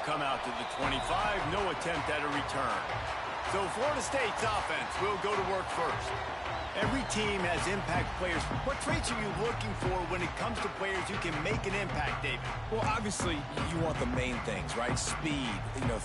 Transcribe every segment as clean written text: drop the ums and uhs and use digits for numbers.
He'll come out to the 25, no attempt at a return. So Florida State's offense will go to work first. Every team has impact players. What traits are you looking for when it comes to players who can make an impact, David? Well, obviously, you want the main things, right? Speed,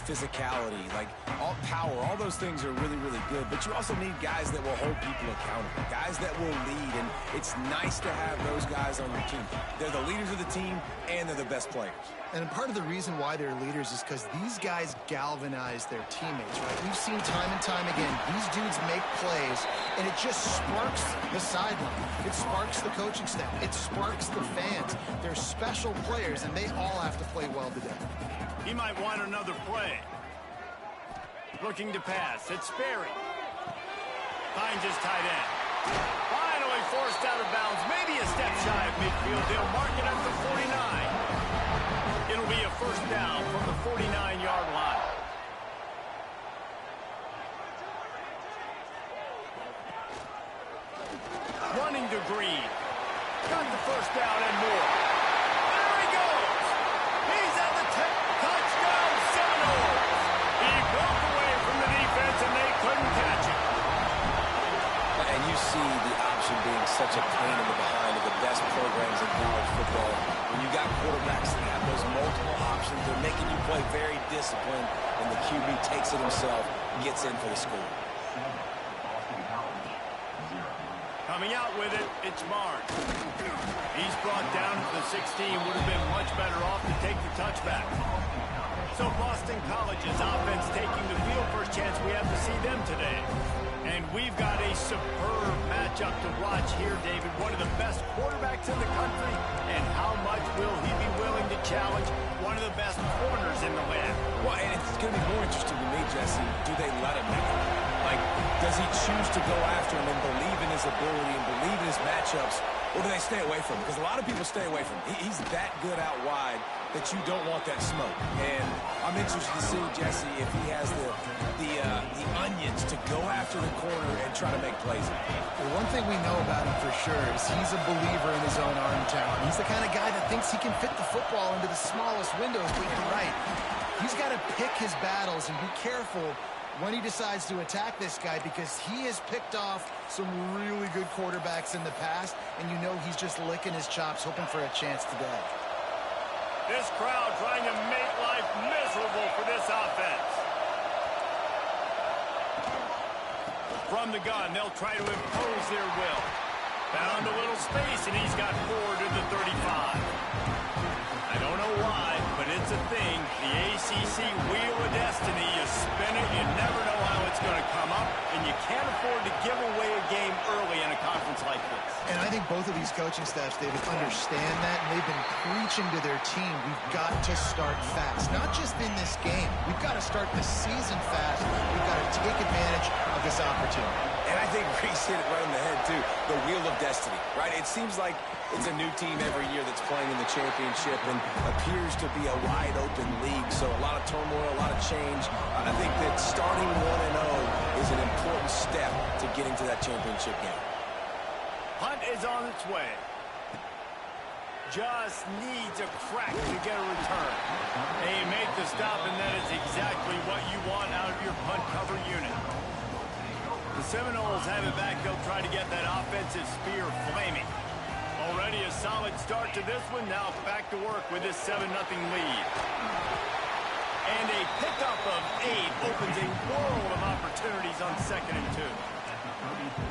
physicality, like all power, all those things are really, really good. But you also need guys that will hold people accountable, guys that will lead. And it's nice to have those guys on your team. They're the leaders of the team, and they're the best players. And part of the reason why they're leaders is because these guys galvanize their teammates, right? We've seen time and time again, these dudes make plays, and it just sparks the sideline. It sparks the coaching staff. It sparks the fans. They're special players, and they all have to play well today. He might want another play. Looking to pass. It's Sperry. Finds his tight end. Finally forced out of bounds. Maybe a step shy of midfield. They'll mark it at the 49. It'll be a first down from the 49-yard line. Running to Green. Got the first down and more. There he goes. He's at the 10. Touchdown, Seminoles. He broke away from the defense, and they couldn't catch him. And you see the option being such a pain in the behind of the best programs in college football. When you got quarterbacks that have those multiple options, they're making you play very disciplined, and the QB takes it himself, gets in for the score. Coming out with it, it's Barnes. He's brought down to the 16. Would have been much better off to take the touchback. So Boston College's offense taking the field. First chance we have to see them today. And we've got a superb matchup to watch here, David. One of the best quarterbacks in the country. And how much will he be willing to challenge one of the best corners in the land? Well, and it's going to be more interesting to me, Jesse. Do they let him make it? Like, does he choose to go after him and believe in his ability and believe in his matchups, or do they stay away from him? Because a lot of people stay away from him. He's that good out wide that you don't want that smoke. And I'm interested to see, Jesse, if he has the onions to go after the corner and try to make plays. Well, one thing we know about him for sure is he's a believer in his own arm talent. He's the kind of guy that thinks he can fit the football into the smallest windows, but you're right. He's got to pick his battles and be careful when he decides to attack this guy, because he has picked off some really good quarterbacks in the past, and you know he's just licking his chops, hoping for a chance today. This crowd trying to make life miserable for this offense. From the gun, they'll try to impose their will. Found a little space, and he's got 4 to the 35. I don't know why, but it's a thing. The ACC Wheel of Destiny, you spin it, you never know how it's going to come up, and you can't afford to give away a game early in a conference like this. And I think both of these coaching staffs, David, understand that, and they've been preaching to their team, we've got to start fast. Not just in this game. We've got to start the season fast. We've got to take advantage of this opportunity. And I think Reese hit it right on the head, too. The Wheel of Destiny, right? It seems like it's a new team every year that's playing in the championship and appears to be a wide-open league. So a lot of turmoil, a lot of change. I think that starting 1-0 is an important step to getting to that championship game. Hunt is on its way. Just needs a crack to get a return. They make the stop, and that is exactly what you want out of your punt cover unit. The Seminoles have it back. They'll try to get that offensive spear flaming. Already a solid start to this one. Now back to work with this 7-0 lead. And a pickup of 8 opens a world of opportunities on 2nd and 2.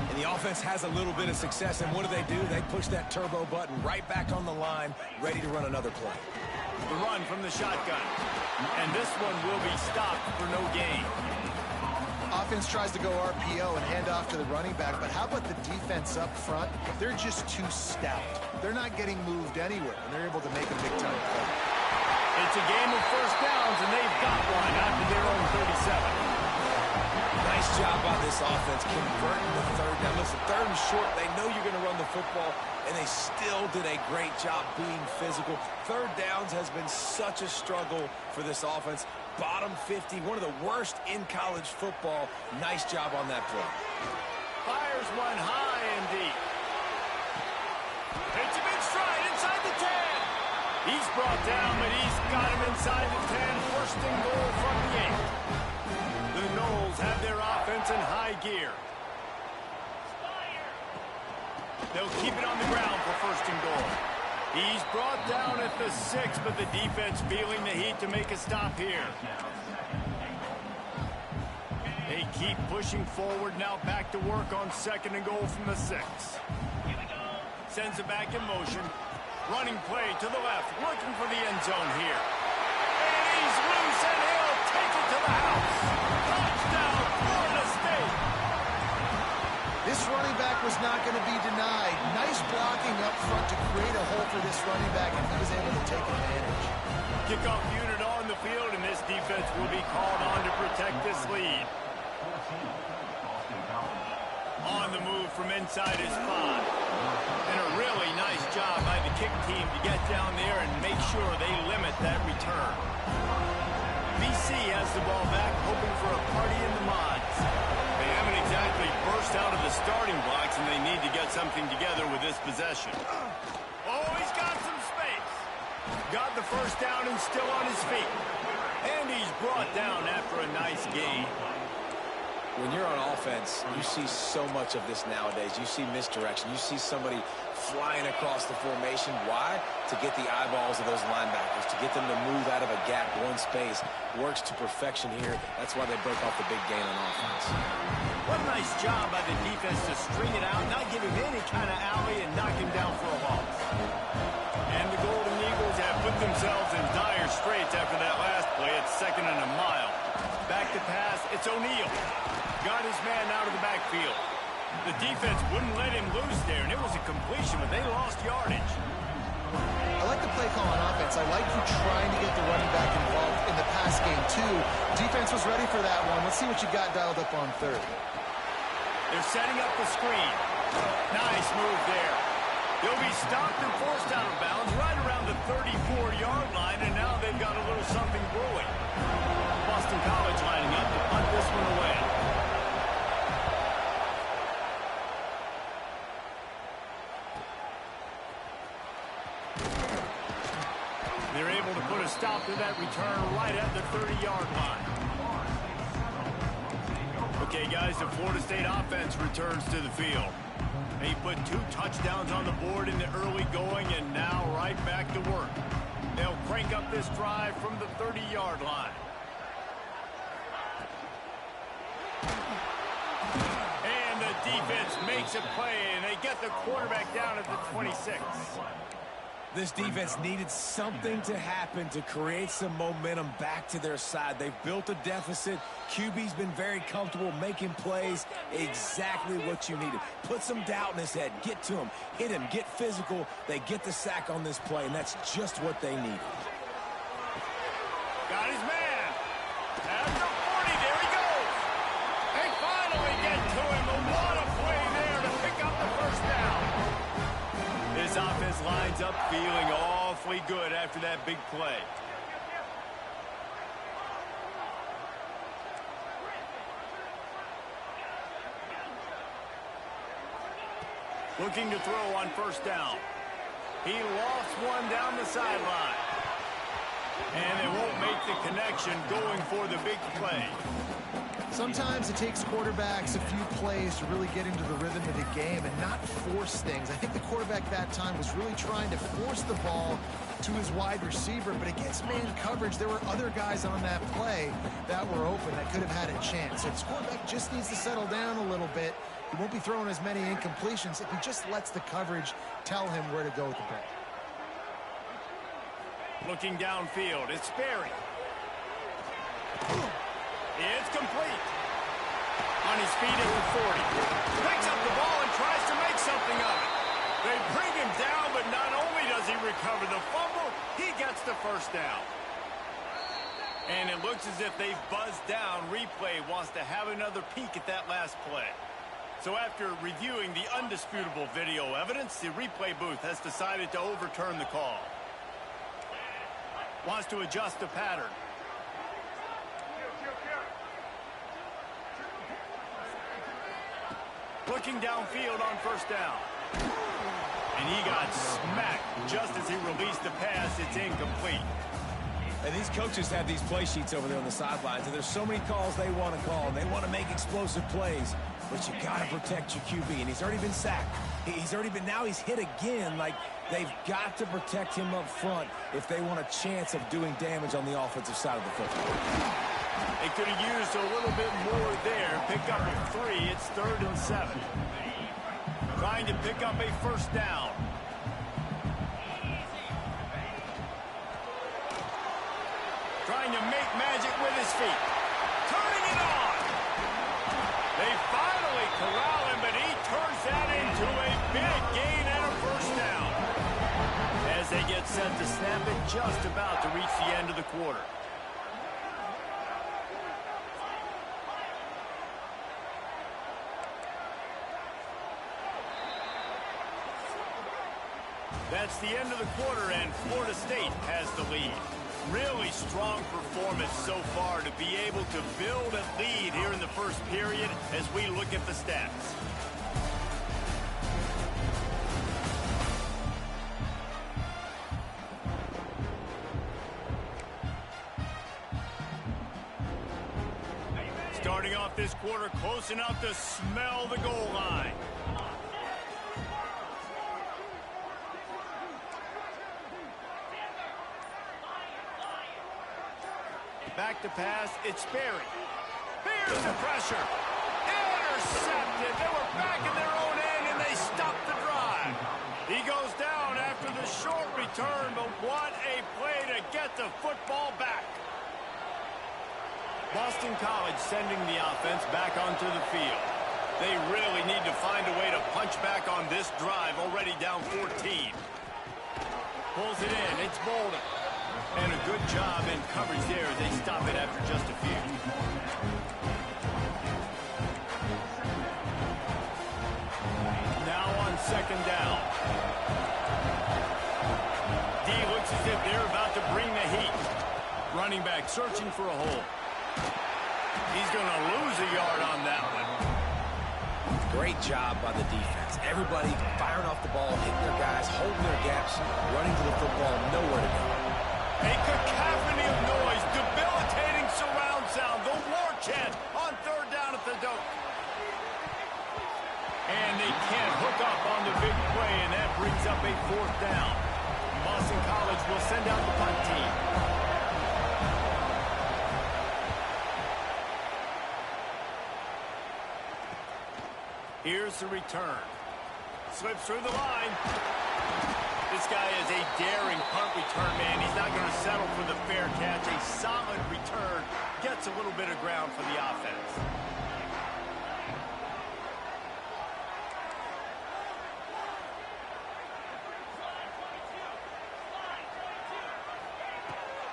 And the offense has a little bit of success, and what do? They push that turbo button right back on the line, ready to run another play. The run from the shotgun. And this one will be stopped for no gain. Offense tries to go RPO and hand off to the running back, but how about the defense up front? They're just too stout. They're not getting moved anywhere, and they're able to make a big-time play. It's a game of first downs, and they've got one after their own 37. Nice job by this offense converting the 3rd down. Listen, 3rd and short, they know you're going to run the football, and they still did a great job being physical. 3rd downs has been such a struggle for this offense. Bottom 50, one of the worst in college football. Nice job on that play. Fires one high and deep. Hits him in stride inside the 10. He's brought down, but he's got him inside the 10. First first and goal from the 8. The Noles have their offense in high gear. They'll keep it on the ground for first and goal. He's brought down at the 6, but the defense feeling the heat to make a stop here. They keep pushing forward, now back to work on second and goal from the 6. Sends it back in motion. Running play to the left, looking for the end zone here. And he's loose, and he'll take it to the house. Touchdown, Florida State. This running back was not going to be denied. Nice blocking up front to create a hole for this running back, and he was able to take advantage. Kickoff unit on the field, and this defense will be called on to protect this lead. On the move from inside his 5. And a really nice job by the kick team to get down there and make sure they limit that return. BC has the ball back, hoping for a party in the mods. They haven't exactly burst out of the starting blocks, and they need to get something together with this possession. Oh, he's got some space. Got the first down and still on his feet. And he's brought down after a nice gain. When you're on offense, you see so much of this nowadays. You see misdirection. You see somebody flying across the formation. Why? To get the eyeballs of those linebackers, to get them to move out of a gap, one space. Works to perfection here. That's why they break off the big gain on offense. What a nice job by the defense to string it out, not give him any kind of alley, and knock him down for a loss. And the Golden Eagles have put themselves in dire straits after that last play. It's second and a mile. Back to pass, it's O'Neal. Got his man out of the backfield. The defense wouldn't let him loose there, and it was a completion, but they lost yardage. I like the play call on offense. I like you trying to get the running back involved in the pass game, too. Defense was ready for that one. Let's see what you got dialed up on third. They're setting up the screen. Nice move there. He'll be stopped and forced out of bounds right around the 34-yard line, and now they've got a little something brewing. Boston College lining up to punt this one away. They're able to put a stop to that return right at the 30-yard line. Okay, guys, the Florida State offense returns to the field. They put 2 touchdowns on the board in the early going, and now right back to work. They'll crank up this drive from the 30-yard line. And the defense makes a play, and they get the quarterback down at the 26. This defense needed something to happen to create some momentum back to their side. They've built a deficit. QB's been very comfortable making plays. Exactly what you needed. Put some doubt in his head. Get to him. Hit him. Get physical. They get the sack on this play, and that's just what they needed. Got his man. At the 40, there he goes. They finally get to him. And what a play there to pick up the first down. This offense lines up feeling awfully good after that big play. Looking to throw on first down. He lost one down the sideline. And they won't make the connection going for the big play. Sometimes it takes quarterbacks a few plays to really get into the rhythm of the game and not force things. I think the quarterback that time was really trying to force the ball to his wide receiver, but against man coverage, there were other guys on that play that were open that could have had a chance. So this quarterback just needs to settle down a little bit. He won't be throwing as many incompletions if he just lets the coverage tell him where to go with the ball. Looking downfield, it's Sperry. It's complete. On his feet at the 40. Picks up the ball and tries to make something of it. They bring him down, but not only does he recover the fumble, he gets the first down. And it looks as if they've buzzed down. Replay wants to have another peek at that last play. So after reviewing the undisputable video evidence, the replay booth has decided to overturn the call. Wants to adjust the pattern. Looking downfield on first down. And he got smacked just as he released the pass. It's incomplete. And these coaches have these play sheets over there on the sidelines, and there's so many calls they want to call, and they want to make explosive plays, but you got to protect your QB, and he's already been sacked. Now he's hit again. Like, they've got to protect him up front if they want a chance of doing damage on the offensive side of the football. They could have used a little bit more there. Pick up a 3. It's 3rd and 7. Trying to pick up a first down. Trying to make magic with his feet. Turning it on. They finally corral him, but he turns that into a big gain and a first down. As they get set to snap it, just about to reach the end of the quarter. That's the end of the quarter, and Florida State has the lead. Really strong performance so far to be able to build a lead here in the first period as we look at the stats. Starting off this quarter close enough to smell the goal line. Back to pass, it's Berry. Here's the pressure. Intercepted. They were back in their own end, and they stopped the drive. He goes down after the short return, but what a play to get the football back. Boston College sending the offense back onto the field. They really need to find a way to punch back on this drive, already down 14. Pulls it in, it's Bolden. And a good job in coverage there as they stop it after just a few. Now on second down. D looks as if they're about to bring the heat. Running back searching for a hole. He's going to lose a yard on that one. Great job by the defense. Everybody firing off the ball, hitting their guys, holding their gaps, running to the football, nowhere to go. A cacophony of noise, debilitating surround sound, the war chant on third down at the dope. And they can't hook up on the big play, and that brings up a fourth down. Boston College will send out the punt team. Here's the return. Slips through the line. This guy is a daring punt return man. He's not going to settle for the fair catch. A solid return. Gets a little bit of ground for the offense.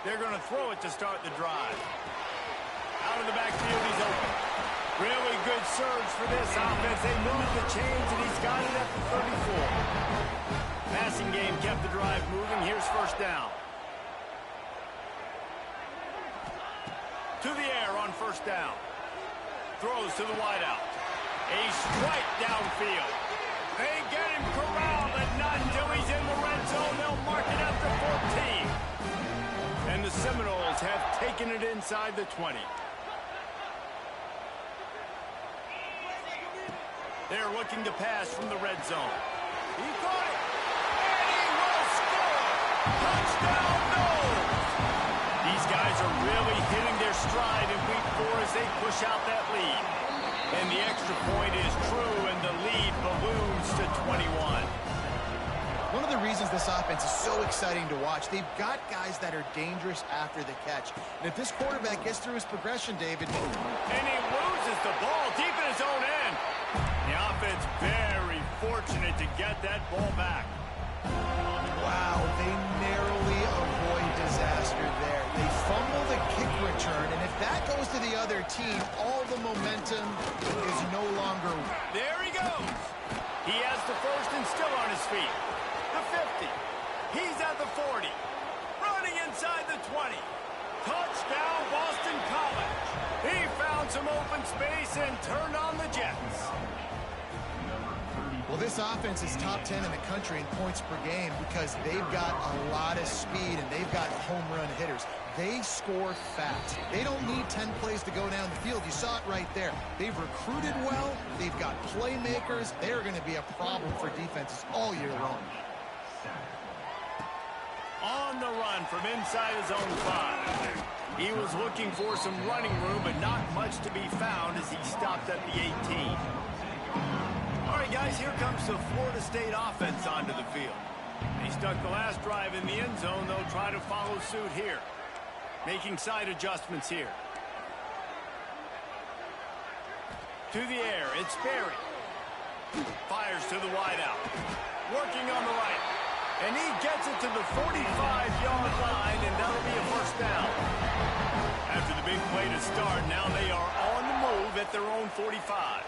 They're going to throw it to start the drive. Out of the backfield, he's open. Really good surge for this offense. They moved the chains, and he's got it at the 34. Passing game kept the drive moving. Here's first down. To the air on first down. Throws to the wideout. A strike downfield. They get him corralled, and not until he's in the red zone. They'll mark it at the 14. And the Seminoles have taken it inside the 20. They're looking to pass from the red zone. He caught it. And he will score. Touchdown, Noles. These guys are really hitting their stride in week 4 as they push out that lead. And the extra point is true, and the lead balloons to 21. One of the reasons this offense is so exciting to watch, they've got guys that are dangerous after the catch. And if this quarterback gets through his progression, David... And he loses the ball deep in his own end. The offense very fortunate to get that ball back. Wow, they narrowly avoid disaster there. They fumble the kick return, and if that goes to the other team, all the momentum is no longer... There he goes. He has the first and still on his feet. The 50. He's at the 40. Running inside the 20. Touchdown, Boston College. He found some open space and turned on the Jets. Well, this offense is top 10 in the country in points per game because they've got a lot of speed and they've got home run hitters. They score fast. They don't need 10 plays to go down the field. You saw it right there. They've recruited well. They've got playmakers. They're going to be a problem for defenses all year long. On the run from inside his own 5. He was looking for some running room, but not much to be found as he stopped at the 18. All right, guys, here comes the Florida State offense onto the field. They stuck the last drive in the end zone. They'll try to follow suit here. Making side adjustments here. To the air, it's Berry. Fires to the wideout. Working on the right. And he gets it to the 45-yard line, and that'll be a first down. After the big play to start, now they are on the move at their own 45.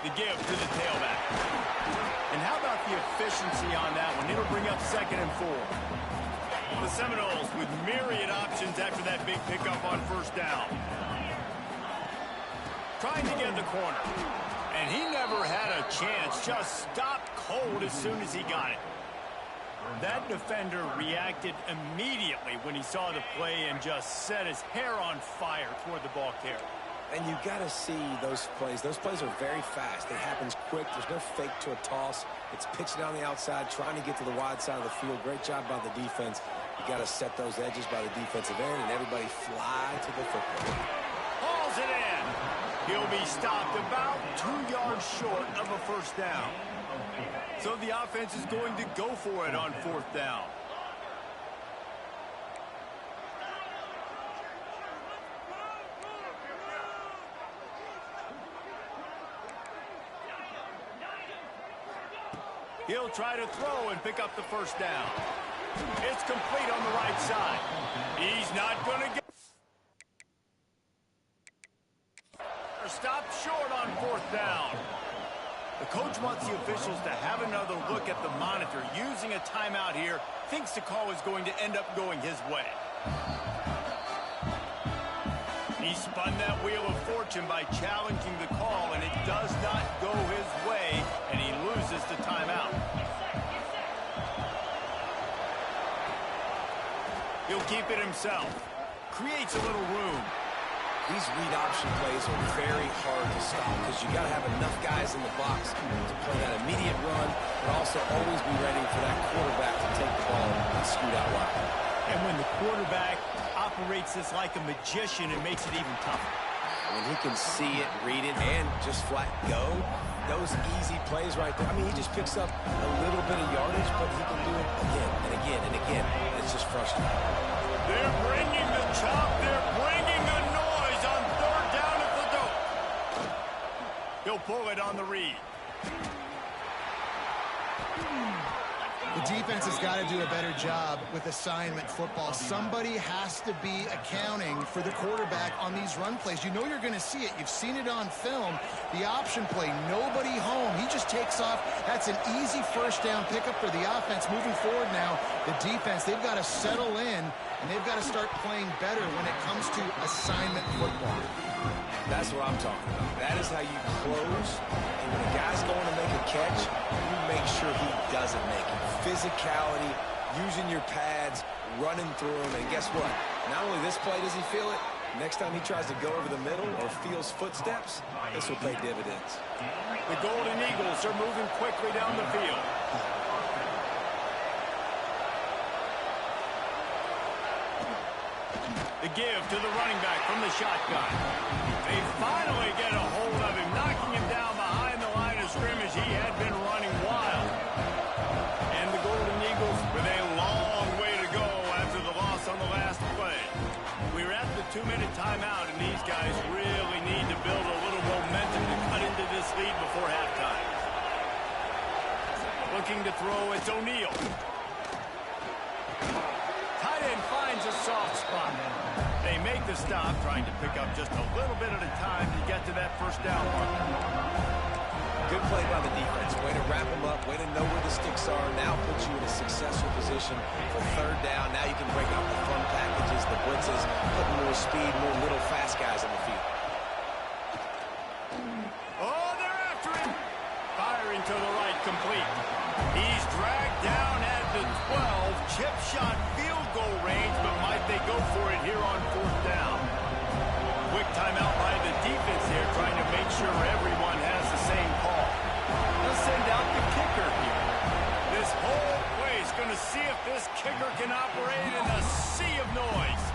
The give to the tailback. And how about the efficiency on that one? It'll bring up 2nd and 4. The Seminoles with myriad options after that big pickup on first down. Trying to get the corner. And he never had a chance. Just stopped cold as soon as he got it. That defender reacted immediately when he saw the play and just set his hair on fire toward the ball carrier. And you got to see those plays. Those plays are very fast. It happens quick. There's no fake to a toss. It's pitching on the outside, trying to get to the wide side of the field. Great job by the defense. You got to set those edges by the defensive end, and everybody fly to the football. Hauls it in. He'll be stopped about 2 yards short of a first down. So the offense is going to go for it on 4th down. He'll try to throw and pick up the first down. It's complete on the right side. He's not going to get... Stopped short on 4th down. The coach wants the officials to have another look at the monitor. Using a timeout here, thinks the call is going to end up going his way. He spun that wheel of fortune by challenging the call, and it does not go his way, and he loses the timeout. He'll keep it himself. Creates a little room. These read option plays are very hard to stop because you got to have enough guys in the box to play that immediate run, but also always be ready for that quarterback to take the ball and scoot out wide. And when the quarterback operates this like a magician, it makes it even tougher. When he can see it, read it, and just flat go, those easy plays right there. I mean, he just picks up a little bit of yardage, but he can do it again and again and again. It's just frustrating. They're bringing the chop. They're bringing the noise on 3rd down at the dope. He'll pull it on the read. The defense has got to do a better job with assignment football. Somebody has to be accounting for the quarterback on these run plays. You know you're going to see it. You've seen it on film. The option play, nobody home. He just takes off. That's an easy first down pickup for the offense. Moving forward now, the defense, they've got to settle in, and they've got to start playing better when it comes to assignment football. That's what I'm talking about. That is how you close. And when a guy's going to make a catch, you make sure he doesn't make it. Physicality, using your pads, running through them. And guess what? Not only this play does he feel it, next time he tries to go over the middle or feels footsteps, this will pay dividends. The Golden Eagles are moving quickly down the field. The give to the running back from the shotgun. They finally get a hold of him, knocking him down behind the line of scrimmage. He had been running wild. And the Golden Eagles with a long way to go after the loss on the last play. We're at the 2-minute timeout, and these guys really need to build a little momentum to cut into this lead before halftime. Looking to throw, it's O'Neal. Tight end finds a soft spot. They make the stop, trying to pick up just a little bit at a time to get to that first down mark. Good play by the defense. Way to wrap them up. Way to know where the sticks are. Now puts you in a successful position for 3rd down. Now you can break out the fun packages, the blitzes, putting more speed, more little fast guys on the field. Oh, they're after him. Firing to the right, complete. He's dragged down at the 12. Chip shot field goal range, but might they see if this kicker can operate in a sea of noise.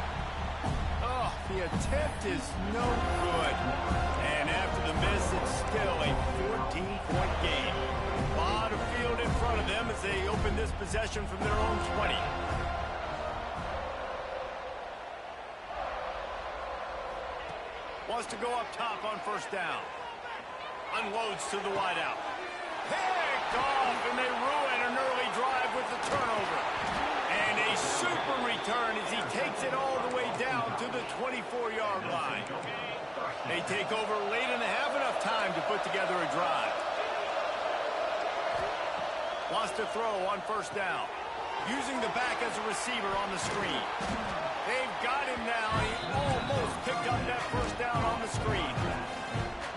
Oh, the attempt is no good. And after the miss, it's still a 14-point game. A lot of field in front of them as they open this possession from their own 20. Wants to go up top on first down. Unloads to the wideout. Picked off, and they ruin an early drive with the turnover. And a super return as he takes it all the way down to the 24-yard line. They take over late in the half, enough time to put together a drive. Wants to throw on first down. Using the back as a receiver on the screen. They've got him now. He almost picked up that first down on the screen.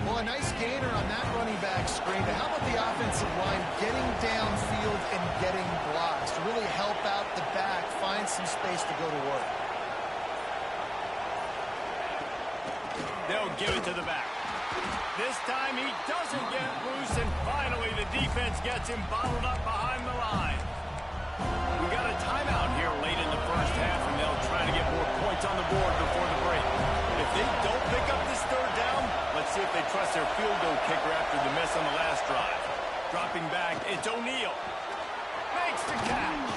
Well, a nice gainer on that running back screen. But how about the offensive line getting downfield and getting blocks to really help out the back, find some space to go to work? They'll give it to the back. This time he doesn't get loose, and finally the defense gets him bottled up behind the line. We got a timeout here late in the first half, and they'll try to get more points on the board before the break. If they don't pick up this third down, let's see if they trust their field goal kicker after the miss on the last drive. Dropping back, it's O'Neal. Makes the catch.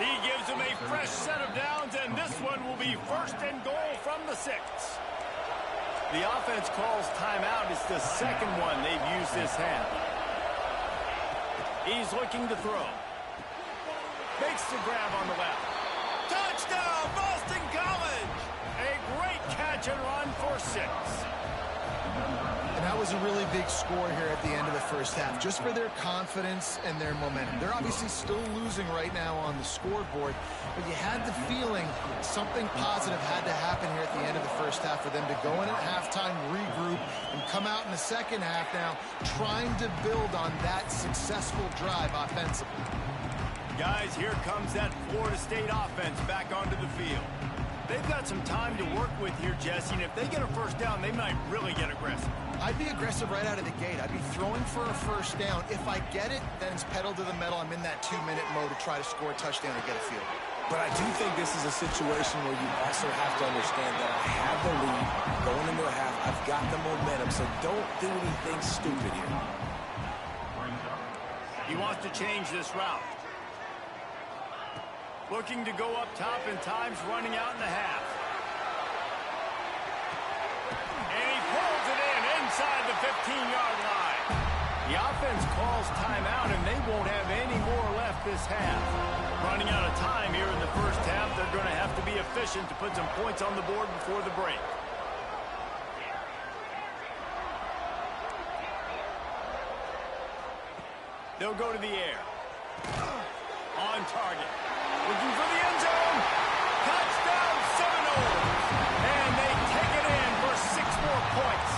He gives them a fresh set of downs, and this one will be first and goal from the 6. The offense calls timeout. It's the second one they've used this half. He's looking to throw. Makes the grab on the left. Touchdown, Boston College! A great catch and run for 6. And that was a really big score here at the end of the first half, just for their confidence and their momentum. They're obviously still losing right now on the scoreboard, but you had the feeling something positive had to happen here at the end of the first half for them to go in at halftime, regroup, and come out in the second half now trying to build on that successful drive offensively. Guys, here comes that Florida State offense back onto the field. They've got some time to work with here, Jesse, and if they get a first down, they might really get aggressive. I'd be aggressive right out of the gate. I'd be throwing for a first down. If I get it, then it's pedal to the metal. I'm in that 2-minute mode to try to score a touchdown and get a field. But I do think this is a situation where you also have to understand that I have the lead going into a half. I've got the momentum, so don't do anything stupid here. He wants to change this route. Looking to go up top, and time's running out in the half. And he pulls it in inside the 15-yard line. The offense calls timeout, and they won't have any more left this half. Running out of time here in the first half, they're going to have to be efficient to put some points on the board before the break. They'll go to the air. On target. Looking for the end zone. Touchdown, Seminoles. And they take it in for 6 more points.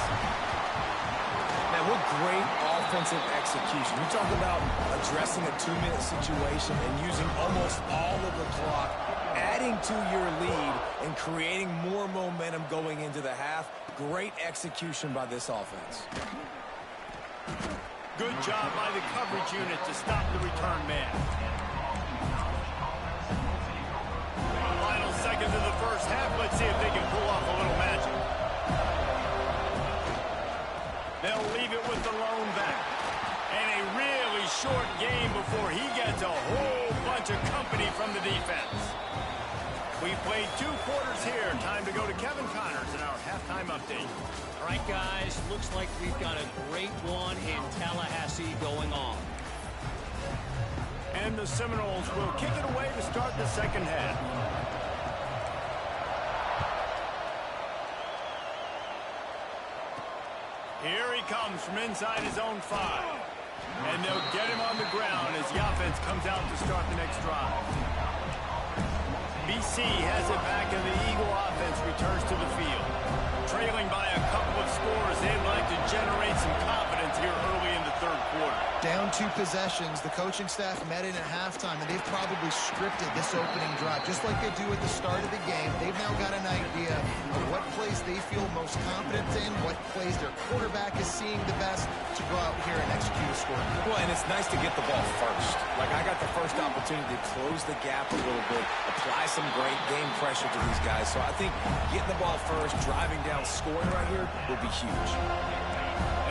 Man, what great offensive execution. You talk about addressing a 2-minute situation and using almost all of the clock, adding to your lead and creating more momentum going into the half. Great execution by this offense. Good job by the coverage unit to stop the return man. Final seconds of the first half. Let's see if they can pull off a little magic. They'll leave it with the lone back. And a really short game before he gets a whole bunch of company from the defense. We played 2 quarters here. Time to go to Kevin Connors in our halftime update. All right, guys, looks like we've got a great one in Tallahassee going on. And the Seminoles will kick it away to start the second half. Here he comes from inside his own 5. And they'll get him on the ground as the offense comes out to start the next drive. BC has it back, and the Eagle offense returns to the field. Trailing by a couple of scores, they'd like to generate some confidence here early in the third quarter. Down 2 possessions, the coaching staff met in at halftime, and they've probably scripted this opening drive. Just like they do at the start of the game, they've now got an idea of what plays they feel most confident in, what plays their quarterback is seeing the best to go out here and execute a score. Well, and it's nice to get the ball first. Like, I got the first opportunity to close the gap a little bit, apply some great game pressure to these guys. So I think getting the ball first, driving down, scoring right here will be huge.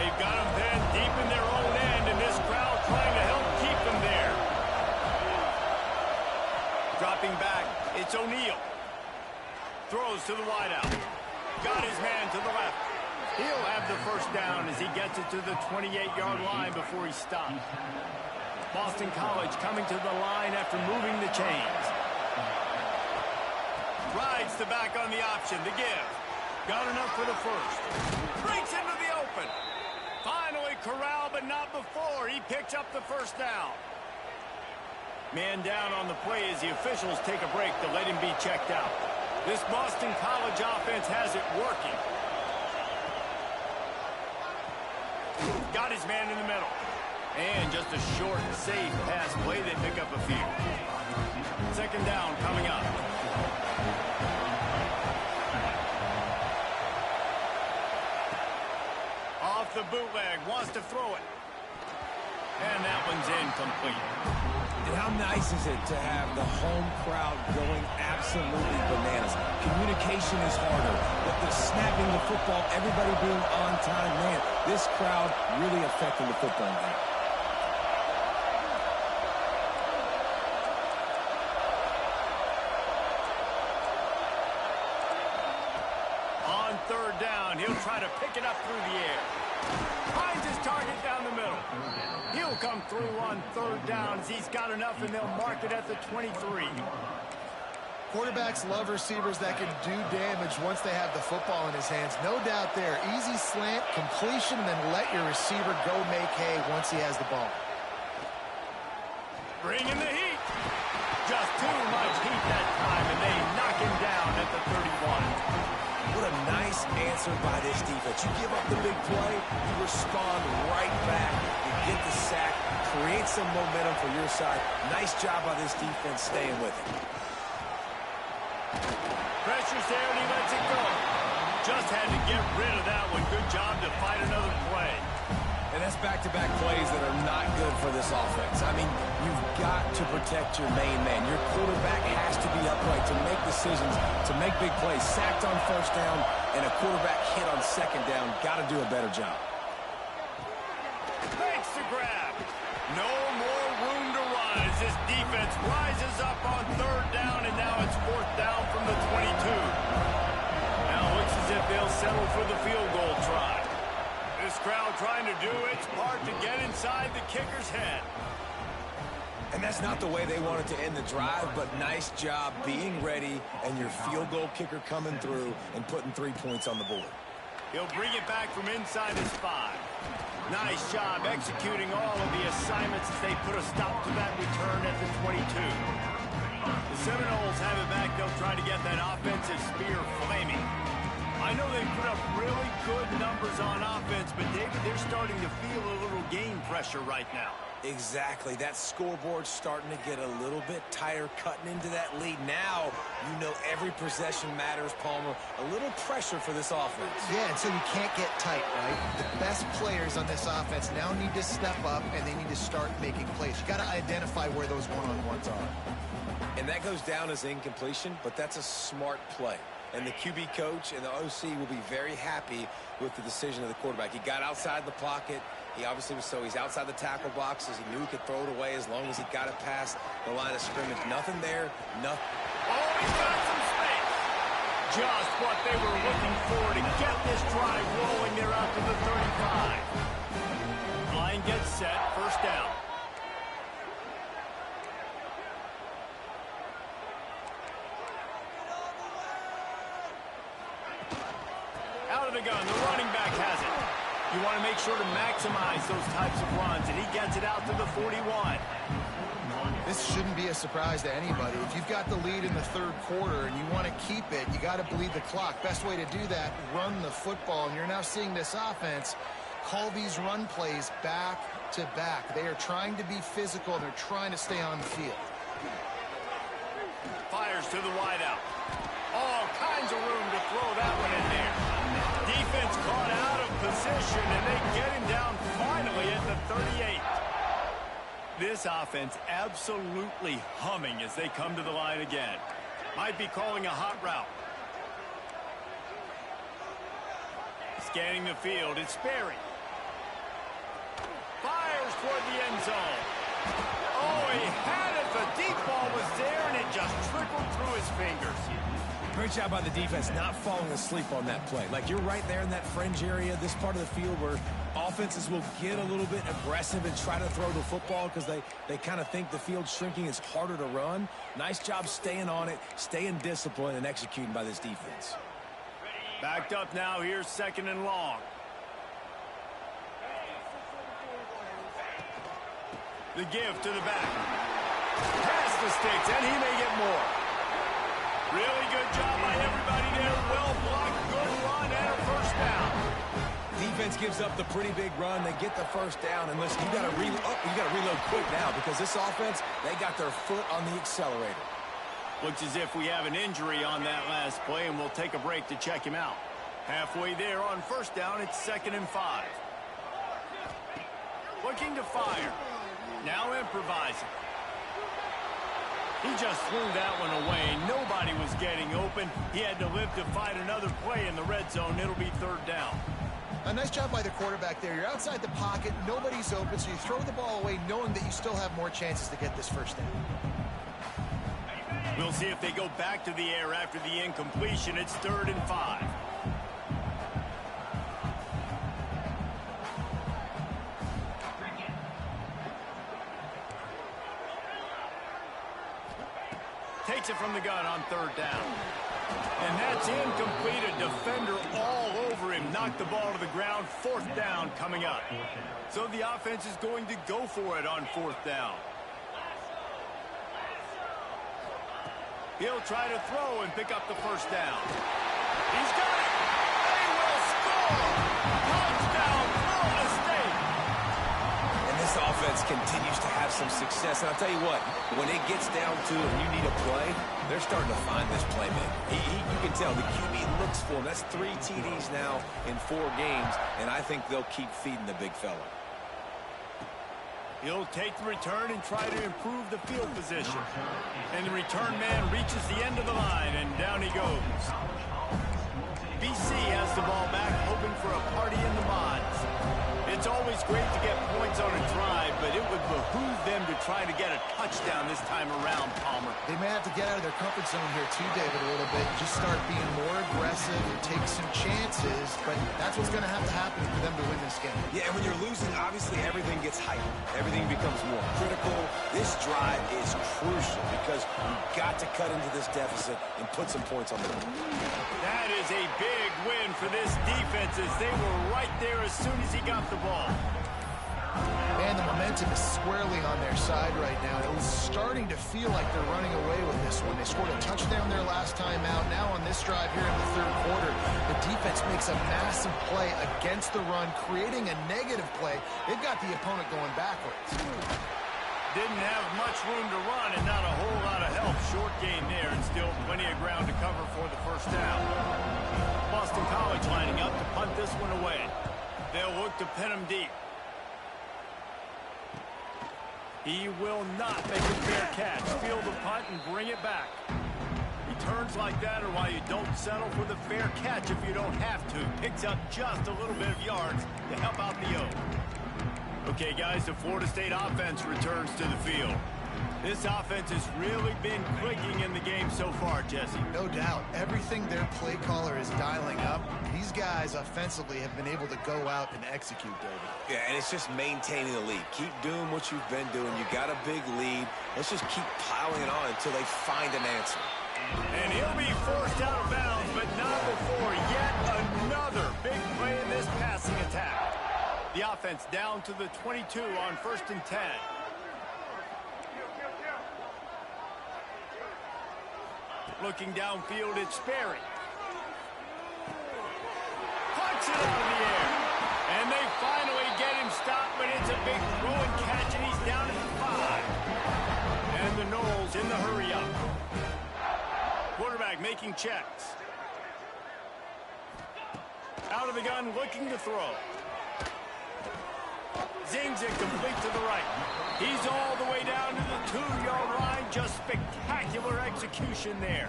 They've got them then deep in their own end, and this crowd trying to help keep them there. Dropping back, it's O'Neal. Throws to the wideout. Got his man to the left. He'll have the first down as he gets it to the 28-yard line before he stops. Boston College coming to the line after moving the chains. Rides the back on the option. The give. Got enough for the first. Breaks into the open. Finally corralled, but not before. He picks up the first down. Man down on the play as the officials take a break to let him be checked out. This Boston College offense has it working. Got his man in the middle. And just a short, safe pass play. They pick up a few. Second down coming up. Off the bootleg. Wants to throw it. And that one's incomplete. And how nice is it to have the home crowd going absolutely bananas? Communication is harder, but the snapping the football, everybody being on time, man, this crowd really affecting the football game. On third down, he'll try to pick it up through the air. Finds his target down the middle. He'll come through on third down as he's got enough, and they'll mark it at the 23. Quarterbacks love receivers that can do damage once they have the football in his hands. No doubt there. Easy slant, completion, and then let your receiver go make hay once he has the ball. Bringing the heat. Just too much heat that time, and they knock him down at the 31. What a nice answer by this defense. You give up the big play, you respond right back, you get the sack, create some momentum for your side. Nice job by this defense staying with it. Pressure's there, and he lets it go. Just had to get rid of that one. Good job to fight another play. And that's back-to-back plays that are not good for this offense. I mean, you've got to protect your main man. Your quarterback has to be upright to make decisions, to make big plays. Sacked on first down and a quarterback hit on second down. Got to do a better job. Makes the grab. No more room to run as this defense rises up on third down, and now it's fourth down from the 22. Now it looks as if they'll settle for the field goal try. This crowd trying to do its part to get inside the kicker's head. And that's not the way they wanted to end the drive, but nice job being ready and your field goal kicker coming through and putting 3 points on the board. He'll bring it back from inside his 5. Nice job executing all of the assignments as they put a stop to that return at the 22. The Seminoles have it back. They'll try to get that offensive spear flaming. I know they put up really good numbers on offense, but David, they're starting to feel a little game pressure right now. Exactly. That scoreboard's starting to get a little bit tighter, cutting into that lead. Now, you know every possession matters, Palmer. A little pressure for this offense. Yeah, and so you can't get tight, right? The best players on this offense now need to step up, and they need to start making plays. You got to identify where those one-on-ones are. And that goes down as incompletion, but that's a smart play. And the QB coach and the OC will be very happy with the decision of the quarterback. He got outside the pocket. He obviously was he's outside the tackle boxes. He knew he could throw it away as long as he got it past the line of scrimmage. Nothing there. Nothing. Oh, he's got some space. Just what they were looking for to get this drive rolling. They're out to the 35. Line gets set. First down. Out of the gun, the running back has it. You want to make sure to maximize those types of runs, and he gets it out to the 41. This shouldn't be a surprise to anybody. If you've got the lead in the third quarter and you want to keep it, you got to bleed the clock. Best way to do that, run the football. And you're now seeing this offense call these run plays back to back. They are trying to be physical. They're trying to stay on the field. Fires to the wideout. All kinds of room to throw that one in there. motion, and they get him down finally at the 38. This offense absolutely humming as they come to the line again. Might be calling a hot route. Scanning the field, it's Sperry. Fires toward the end zone. Oh, he had it. The deep ball was there, and it just trickled through his fingers. Great job by the defense not falling asleep on that play. Like, you're right there in that fringe area, this part of the field where offenses will get a little bit aggressive and try to throw the football because they kind of think the field's shrinking. It's harder to run. Nice job staying on it, staying disciplined, and executing by this defense. Backed up now. Here's 2nd and long. The give to the back. Past the sticks, and he may get more. Really good job by everybody there. Well blocked, good run, and a first down. Defense gives up the pretty big run. They get the first down, and listen, you got to reload quick now because this offense, they got their foot on the accelerator. Looks as if we have an injury on that last play, and we'll take a break to check him out. Halfway there on first down, it's 2nd and 5. Looking to fire. Now improvising. He just threw that one away. Nobody was getting open. He had to live to fight another play in the red zone. It'll be 3rd down. A nice job by the quarterback there. You're outside the pocket. Nobody's open, so you throw the ball away knowing that you still have more chances to get this first down. We'll see if they go back to the air after the incompletion. It's 3rd and 5. Takes it from the gun on 3rd down. And that's incomplete. A defender all over him. Knocked the ball to the ground. 4th down coming up. So the offense is going to go for it on 4th down. He'll try to throw and pick up the first down. He's got it. They will score. Touchdown, Florida State. And this offense continues to have some success. And I'll tell you what, when it gets down to it and you need a play, they're starting to find this playmaker. You can tell the QB looks for him. That's 3 TDs now in 4 games, and I think they'll keep feeding the big fella. He'll take the return and try to improve the field position. And the return man reaches the end of the line, and down he goes. BC has the ball back, hoping for a party in the mods. It's always great to get points on a drive, but it would behoove them to try to get a touchdown this time around, Palmer. They may have to get out of their comfort zone here too, David, a little bit. Just start being more aggressive and take some chances, but that's what's going to happen for them to win this game. Yeah, and when you're losing, obviously everything gets heightened. Everything becomes more critical. This drive is crucial because you've got to cut into this deficit and put some points on the board. That is a big win for this defense as they were right there as soon as he got the ball. Man, the momentum is squarely on their side right now. It was starting to feel like they're running away with this one. They scored a touchdown their last time out. Now on this drive here in the 3rd quarter, the defense makes a massive play against the run, creating a negative play. They've got the opponent going backwards. Didn't have much room to run and not a whole lot of help. Short gain there and still plenty of ground to cover for the first down. Boston College lining up to punt this one away. They'll look to pin him deep. He will not make a fair catch. Field the punt and bring it back. Returns like that are why you don't settle for the fair catch if you don't have to. Picks up just a little bit of yards to help out the O. Okay, guys, the Florida State offense returns to the field. This offense has really been clicking in the game so far, Jesse. No doubt. Everything their play caller is dialing up, these guys offensively have been able to go out and execute, David. Yeah, and it's just maintaining the lead. Keep doing what you've been doing. You got a big lead. Let's just keep piling it on until they find an answer. And he'll be forced out of bounds, but not before yet another big play in this passing attack. The offense down to the 22 on 1st and 10. Looking downfield, it's Sperry. Puts it out of the air. And they finally get him stopped, but it's a big throw and catch, and he's down at the 5. And the Knowles in the hurry-up. Quarterback making checks. Out of the gun, looking to throw. Zings it complete to the right. He's all the way down to the 2-yard line. Just spectacular execution there.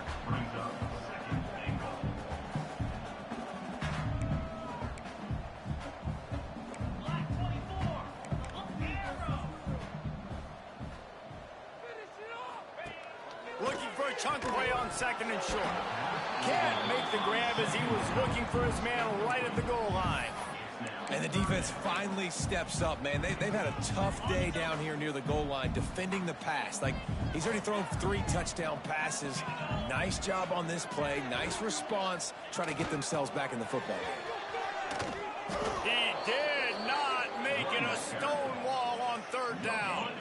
Looking for a chunk away on 2nd and short. Can't make the grab as he was looking for his man right at the goal line. And the defense finally steps up, man. They've had a tough day down here near the goal line defending the pass. Like, he's already thrown 3 touchdown passes. Nice job on this play. Nice response. Trying to get themselves back in the football game. He did not make it a stone wall on 3rd down.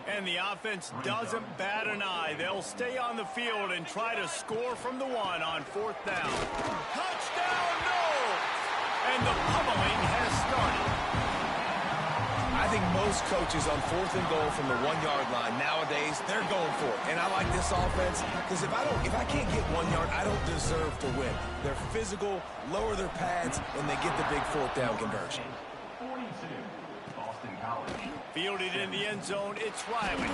And the offense doesn't bat an eye. They'll stay on the field and try to score from the 1 on 4th down. Touchdown, no! And the pummeling has started. I think most coaches on 4th and goal from the 1-yard line nowadays, they're going for it. And I like this offense because if I can't get 1 yard, I don't deserve to win. They're physical, lower their pads, and they get the big 4th down conversion. Fielded in the end zone, it's Riley.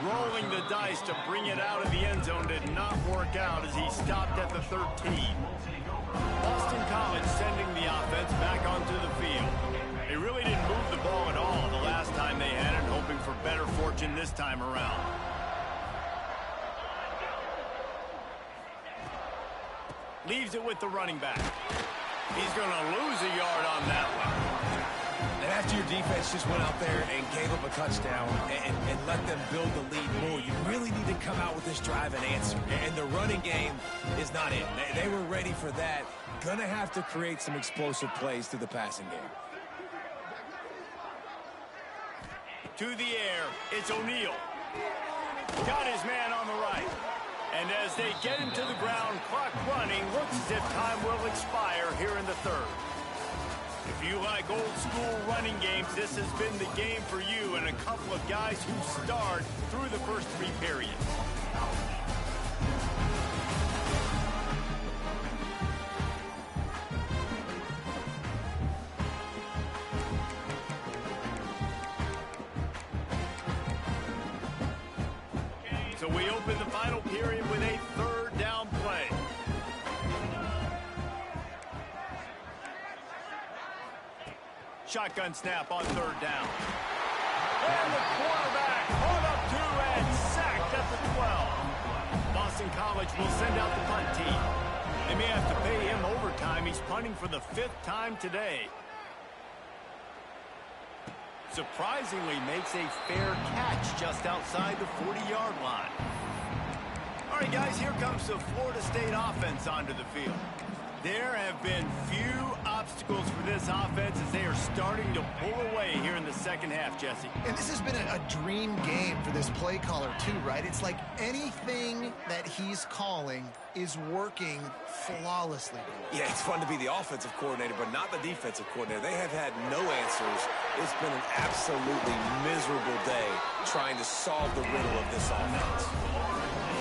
Rolling the dice to bring it out of the end zone did not work out as he stopped at the 13. Boston College sending the offense back onto the field. They really didn't move the ball at all the last time they had it, hoping for better fortune this time around. Leaves it with the running back. He's going to lose a yard on that one. And after your defense just went out there and gave up a touchdown and let them build the lead more, you really need to come out with this drive and answer. And the running game is not it. They were ready for that. Gonna have to create some explosive plays through the passing game. To the air, it's O'Neal. Got his man on the right. And as they get him to the ground, clock running, looks as if time will expire here in the 3rd. If you like old school running games, this has been the game for you and a couple of guys who starred through the first 3 periods. So we open the final period with a 3rd down play. Shotgun snap on 3rd down. And the quarterback caught up to and sacked at the 12. Boston College will send out the punt team. They may have to pay him overtime. He's punting for the 5th time today. Surprisingly makes a fair catch just outside the 40-yard line. All right, guys, here comes the Florida State offense onto the field. There have been few obstacles for this offense as they are starting to pull away here in the 2nd half, Jesse. And this has been a dream game for this play caller, too, right? It's like anything that he's calling is working flawlessly. Yeah, it's fun to be the offensive coordinator, but not the defensive coordinator. They have had no answers. It's been an absolutely miserable day trying to solve the riddle of this offense.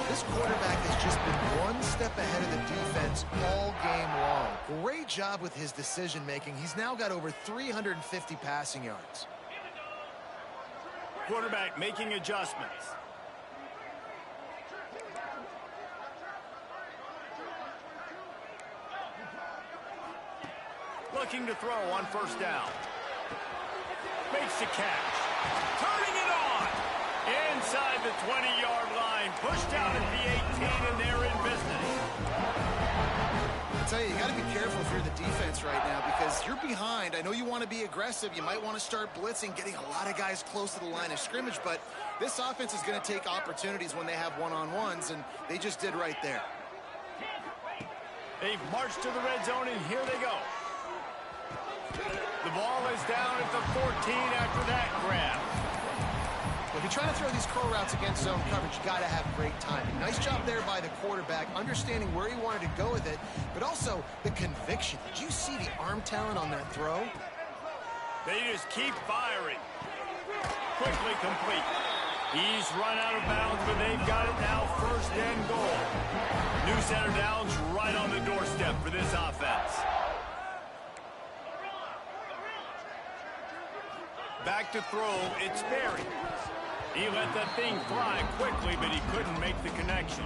This quarterback has just been one step ahead of the defense all game long. Great job with his decision-making. He's now got over 350 passing yards. Quarterback making adjustments. Looking to throw on 1st down. Makes the catch. Turning it on. Inside the 20-yard line. Pushed out at the 18, and they're in business. I tell you, you got to be careful if you're the defense right now because you're behind. I know you want to be aggressive. You might want to start blitzing, getting a lot of guys close to the line of scrimmage, but this offense is going to take opportunities when they have one-on-ones, and they just did right there. They've marched to the red zone, and here they go. The ball is down at the 14 after that grab. If you're trying to throw these curl routes against zone coverage, you got to have great timing. Nice job there by the quarterback, understanding where he wanted to go with it, but also the conviction. Did you see the arm talent on that throw? They just keep firing. Quickly complete. He's run out of bounds, but they've got it now 1st and goal. New center downs right on the doorstep for this offense. Back to throw, it's Berry. He let that thing fly quickly, but he couldn't make the connection.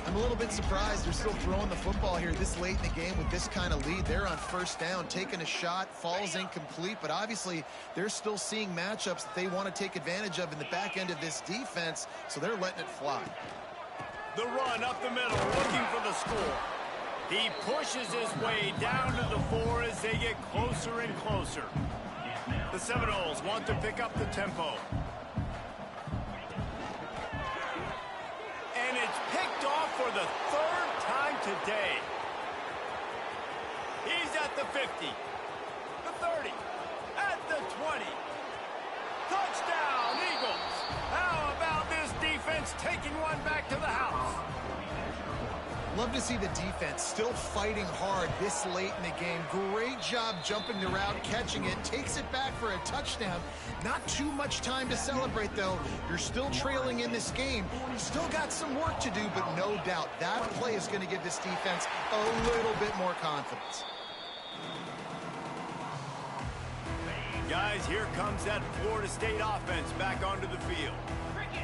I'm a little bit surprised they're still throwing the football here this late in the game with this kind of lead. They're on first down, taking a shot, falls incomplete, but obviously they're still seeing matchups that they want to take advantage of in the back end of this defense, so they're letting it fly. The run up the middle, looking for the score. He pushes his way down to the 4 as they get closer and closer. The Seminoles want to pick up the tempo. And it's picked off for the 3rd time today. He's at the 50, the 30, at the 20. Touchdown, Eagles! How about this defense taking one back to the house? Love to see the defense still fighting hard this late in the game. Great job jumping the route, catching it, takes it back for a touchdown. Not too much time to celebrate, though. You're still trailing in this game. Still got some work to do, but no doubt that play is going to give this defense a little bit more confidence. Guys, here comes that Florida State offense back onto the field.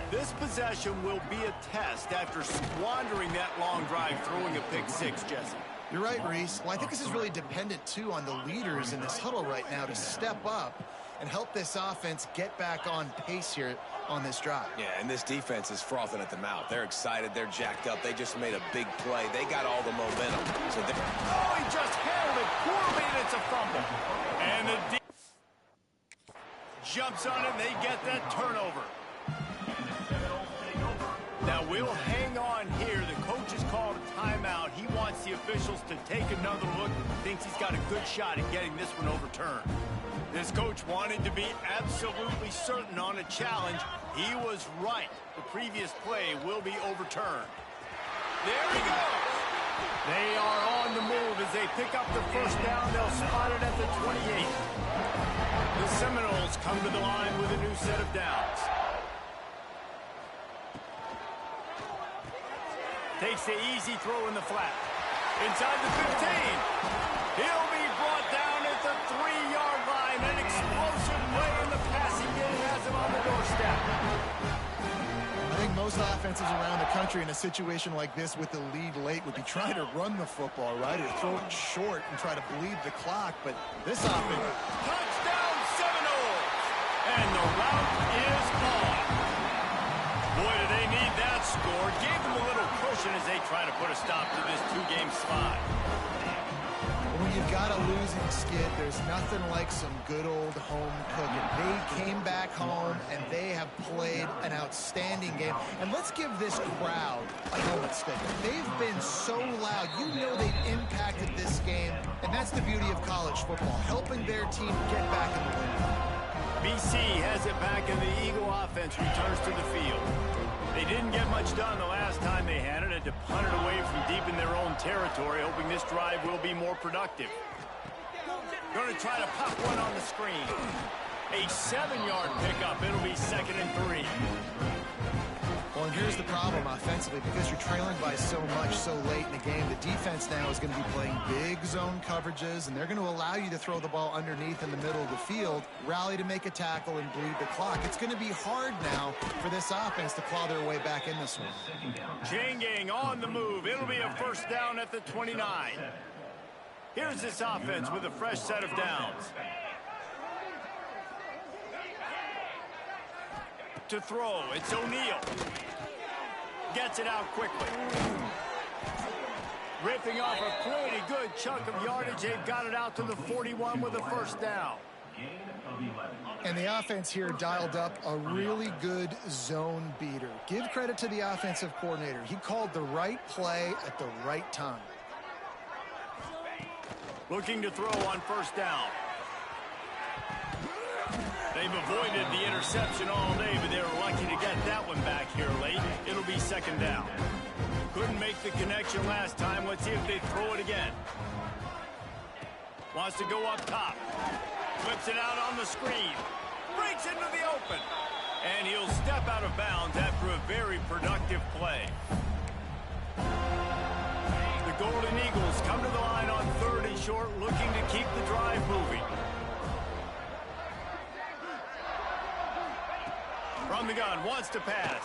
This possession will be a test after squandering that long drive, throwing a pick-6, Jesse. You're right, Reese. Well, I think this is really dependent, too, on the leaders in this huddle right now to step up and help this offense get back on pace here on this drive. Yeah, and this defense is frothing at the mouth. They're excited. They're jacked up. They just made a big play. They got all the momentum. So he just handled it poorly, and it's a fumble. And the jumps on it, and they get that turnover. Now, we'll hang on here. The coach has called a timeout. He wants the officials to take another look. Thinks he's got a good shot at getting this one overturned. This coach wanted to be absolutely certain on a challenge. He was right. The previous play will be overturned. There he goes. They are on the move as they pick up the first down. They'll spot it at the 28. The Seminoles come to the line with a new set of downs. Takes the easy throw in the flat. Inside the 15. He'll be brought down at the 3-yard line. An explosive play in the passing game has him on the doorstep. I think most offenses around the country in a situation like this with the lead late would be trying to run the football, right? Or throw it short and try to bleed the clock. But this offense... Touchdown Seminoles! And the route is on. Boy, do they need that score. Gave them a little cushion as they try to put a stop to this 2-game slide. When you've got a losing skid, there's nothing like some good old home cooking. They came back home, and they have played an outstanding game. And let's give this crowd a helmet sticker. They've been so loud. You know they've impacted this game, and that's the beauty of college football, helping their team get back in the win. BC has it back, and the Eagle offense returns to the field. They didn't get much done the last time they had it. Had to punt it away from deep in their own territory, hoping this drive will be more productive. Going to try to pop one on the screen. A 7-yard pickup. It'll be 2nd and 3. Well, and here's the problem offensively. Because you're trailing by so much so late in the game, the defense now is going to be playing big zone coverages, and they're going to allow you to throw the ball underneath in the middle of the field, rally to make a tackle, and bleed the clock. It's going to be hard now for this offense to claw their way back in this one. Chain gang on the move. It'll be a first down at the 29. Here's this offense with a fresh set of downs. To throw, it's O'Neal. Gets it out quickly. Ripping off a pretty good chunk of yardage. They've got it out to the 41 with a first down. And the offense here dialed up a really good zone beater. Give credit to the offensive coordinator. He called the right play at the right time. Looking to throw on first down. They've avoided the interception all day, but they were lucky to get that one back here late. It'll be 2nd down. Couldn't make the connection last time. Let's see if they throw it again. Wants to go up top. Flips it out on the screen. Breaks into the open. And he'll step out of bounds after a very productive play. The Golden Eagles come to the line on 3rd and short, looking to keep the drive moving. from the gun, wants to pass.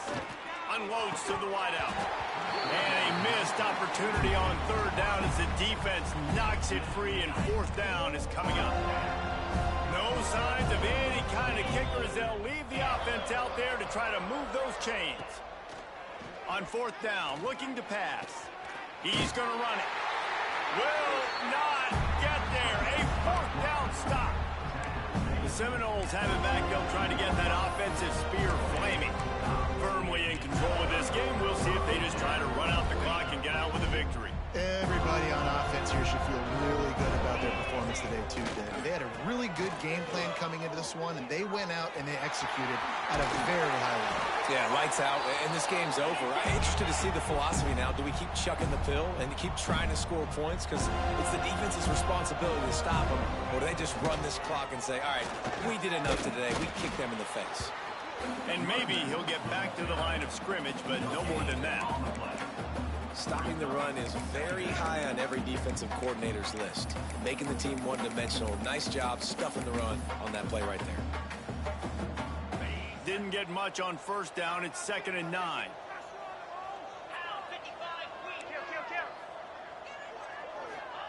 Unloads to the wideout. And a missed opportunity on third down as the defense knocks it free, and fourth down is coming up. No signs of any kind of kicker as they'll leave the offense out there to try to move those chains. On fourth down, looking to pass. He's going to run it. Will not get there. A fourth down stop. The Seminoles have it back. They'll try to get that offensive spear flaming. Firmly in control of this game. We'll see if they just try to run out the clock and get out with a victory. Everybody on offense here should feel really good about their performance today, too, David. They had a really good game plan coming into this one, and they went out and they executed at a very high level. Yeah, lights out, and this game's over. I'm interested to see the philosophy now. Do we keep chucking the pill and keep trying to score points? Because it's the defense's responsibility to stop them. Or do they just run this clock and say, all right, we did enough today. We kicked them in the face. And maybe he'll get back to the line of scrimmage, but no more than that. Stopping the run is very high on every defensive coordinator's list. Making the team one-dimensional. Nice job stuffing the run on that play right there. Didn't get much on first down. It's 2nd and 9.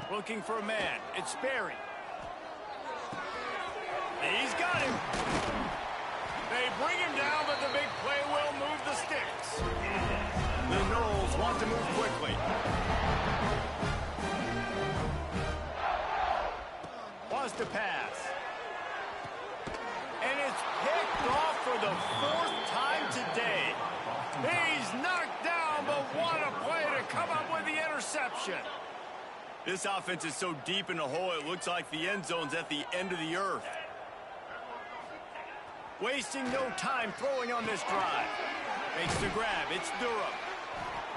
Looking for a man. It's Sperry. He's got him. They bring him down, but the big play will move the sticks. The Noles want to move quickly. Wants to pass. And it's picked off for the 4th time today. He's knocked down, but what a play to come up with the interception. This offense is so deep in the hole, it looks like the end zone's at the end of the earth. Wasting no time throwing on this drive. Makes the grab. It's Durham.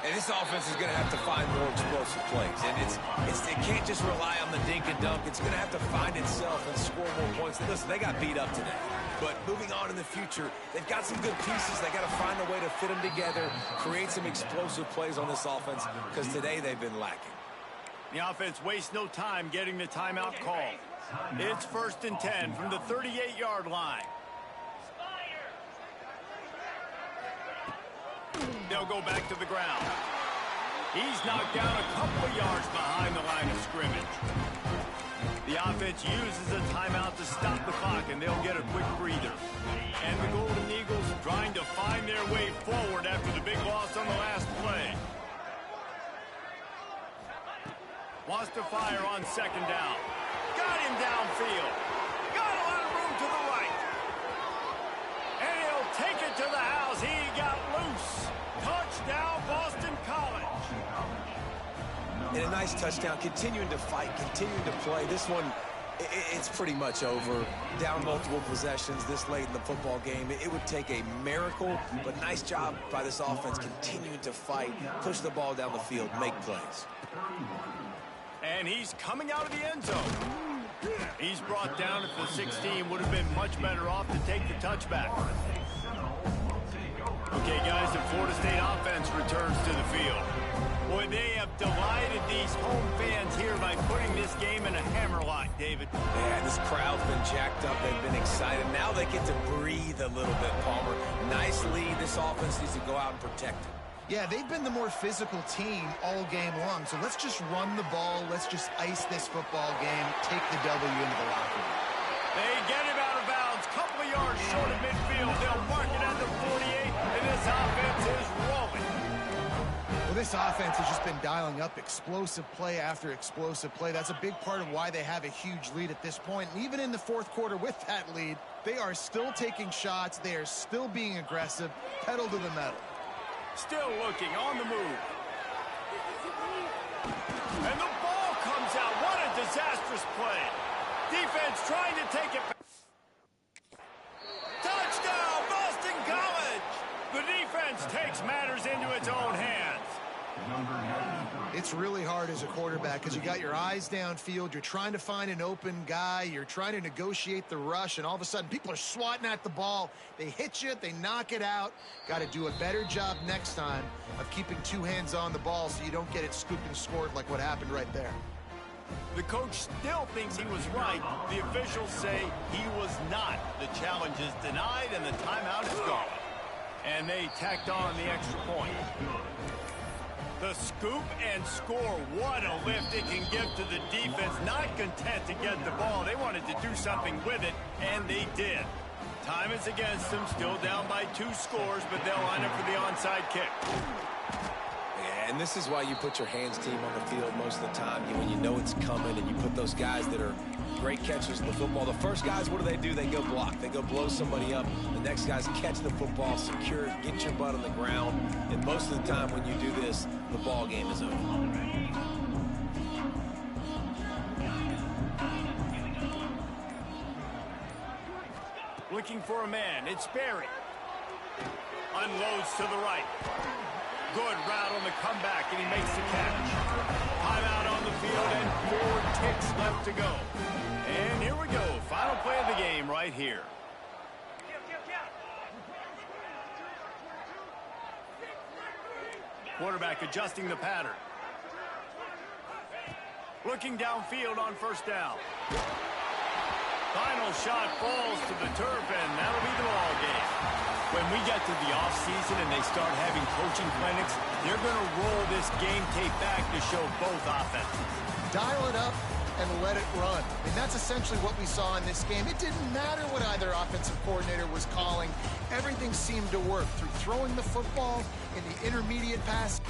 And this offense is going to have to find more explosive plays. And it can't just rely on the dink and dunk. It's going to have to find itself and score more points. Listen, they got beat up today. But moving on in the future, they've got some good pieces. They got to find a way to fit them together, create some explosive plays on this offense, because today they've been lacking. The offense wastes no time getting the timeout called. It's 1st and 10 from the 38-yard line. They'll go back to the ground. He's knocked down a couple of yards behind the line of scrimmage. The offense uses a timeout to stop the clock, and they'll get a quick breather. And the Golden Eagles trying to find their way forward after the big loss on the last play. Wants to fire on 2nd down. Got him downfield. Got a lot of room to the right. And he'll take it to the house. He got loose. Touchdown, Boston College. And a nice touchdown, continuing to fight, continuing to play. This one, it's pretty much over. Down multiple possessions this late in the football game. It would take a miracle, but nice job by this offense continuing to fight, push the ball down the field, make plays. And he's coming out of the end zone. He's brought down at the 16. Would have been much better off to take the touchback. Okay, guys, the Florida State offense returns to the field. Boy, they have delighted these home fans here by putting this game in a hammerlock, David. Yeah, this crowd's been jacked up. They've been excited. Now they get to breathe a little bit, Palmer. Nice lead. This offense needs to go out and protect it. Yeah, they've been the more physical team all game long, so let's just run the ball. Let's just ice this football game, take the W into the locker room. They get him out of bounds, couple of yards short of midfield. They'll mark it at the 48, and this offense is rolling. Well, this offense has just been dialing up explosive play after explosive play. That's a big part of why they have a huge lead at this point. And even in the 4th quarter with that lead, they are still taking shots. They are still being aggressive, pedal to the metal. Still looking on the move. And the ball comes out. What a disastrous play. Defense trying to take it back. Touchdown, Boston College! The defense takes matters into its own hands. It's really hard as a quarterback because you got your eyes downfield. You're trying to find an open guy. You're trying to negotiate the rush, and all of a sudden people are swatting at the ball. They hit you. They knock it out. Got to do a better job next time of keeping 2 hands on the ball so you don't get it scooped and scored like what happened right there. The coach still thinks he was right. The officials say he was not. The challenge is denied, and the timeout is gone. And they tacked on the extra point. The scoop and score. What a lift it can give to the defense. Not content to get the ball. They wanted to do something with it, and they did. Time is against them. Still down by 2 scores, but they'll line up for the onside kick. Yeah, and this is why you put your hands team on the field most of the time. When you know it's coming, and you put those guys that are great catchers of the football. The first guys, what do? They go block. They go blow somebody up. The next guys catch the football, secure it, get your butt on the ground. And most of the time when you do this, the ball game is over. Looking for a man. It's Barry. Unloads to the right. Good route on the comeback, and he makes the catch. Timeout on the field, and 4 ticks left to go. And here we go. Final play of the game right here. Quarterback adjusting the pattern. Looking downfield on first down. Final shot falls to the turf, and that'll be the ball game. When we get to the offseason and they start having coaching clinics, they're going to roll this game tape back to show both offenses. Dial it up and let it run. And that's essentially what we saw in this game. It didn't matter what either offensive coordinator was calling. Everything seemed to work through throwing the football in the intermediate pass.